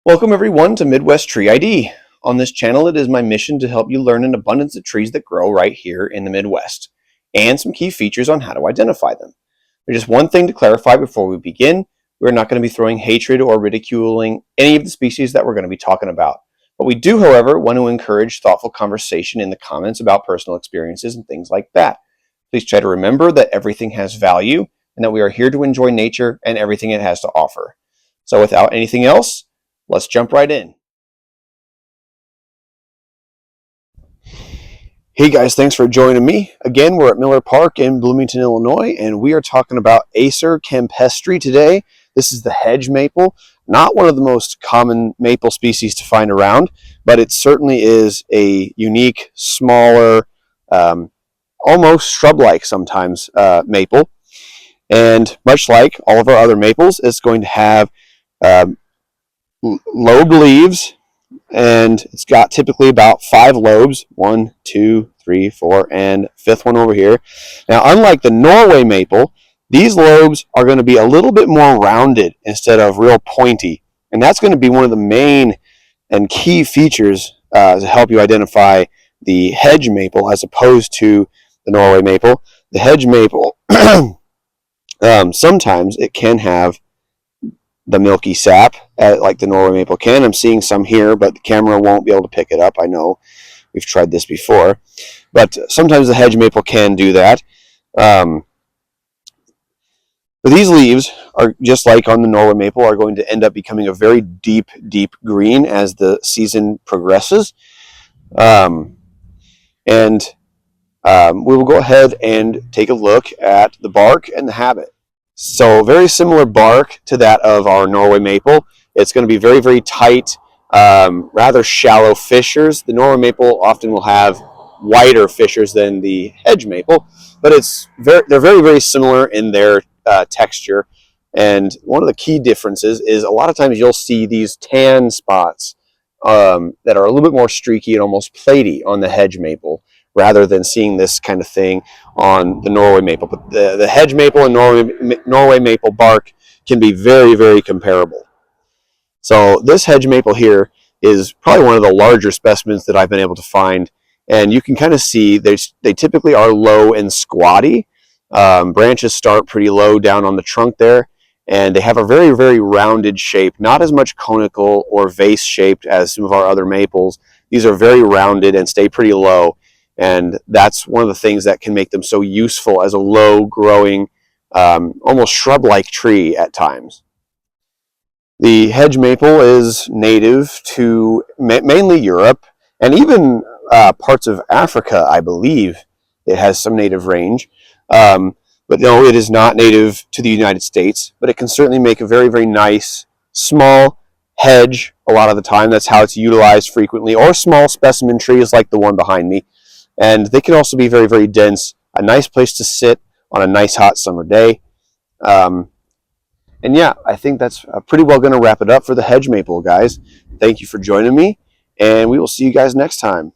Welcome everyone to Midwest Tree ID. On this channel, it is my mission to help you learn an abundance of trees that grow right here in the Midwest, and some key features on how to identify them. There's just one thing to clarify before we begin. We're not going to be throwing hatred or ridiculing any of the species that we're going to be talking about. But we do, however, want to encourage thoughtful conversation in the comments about personal experiences and things like that. Please try to remember that everything has value and that we are here to enjoy nature and everything it has to offer. So without anything else, let's jump right in. Hey guys, thanks for joining me. Again, we're at Miller Park in Bloomington, Illinois, and we are talking about Acer campestre today. This is the hedge maple, not one of the most common maple species to find around, but it certainly is a unique, smaller, almost shrub-like sometimes maple. And much like all of our other maples, it's going to have lobed leaves, and it's got typically about 5 lobes, 1, 2, 3, 4, and fifth one over here. Now, unlike the Norway maple, these lobes are going to be a little bit more rounded instead of real pointy, and that's going to be one of the main and key features to help you identify the hedge maple as opposed to the Norway maple. The hedge maple, sometimes it can have the milky sap like the Norway maple can. I'm seeing some here, but the camera won't be able to pick it up. I know we've tried this before, but sometimes the hedge maple can do that. But these leaves are just like on the Norway maple, are going to end up becoming a very deep green as the season progresses. We will go ahead and take a look at the bark and the habit. So very similar bark to that of our Norway maple. It's going to be very tight, rather shallow fissures. The Norway maple often will have wider fissures than the hedge maple, but they're very similar in their texture. And one of the key differences is a lot of times you'll see these tan spots that are a little bit more streaky and almost platy on the hedge maple, rather than seeing this kind of thing on the Norway maple. But the hedge maple and Norway maple bark can be very comparable. So this hedge maple here is probably one of the larger specimens that I've been able to find, and you can kind of see they typically are low and squatty. Branches start pretty low down on the trunk there, and they have a very rounded shape, not as much conical or vase shaped as some of our other maples. These are very rounded and stay pretty low. And that's one of the things that can make them so useful as a low-growing, almost shrub-like tree at times. The hedge maple is native to mainly Europe, and even parts of Africa, I believe. It has some native range. But no, it is not native to the United States, but it can certainly make a very nice, small hedge a lot of the time. That's how it's utilized frequently, or small specimen trees like the one behind me. And they can also be very dense, a nice place to sit on a nice hot summer day. And yeah, I think that's pretty well going to wrap it up for the hedge maple, guys. Thank you for joining me, and we will see you guys next time.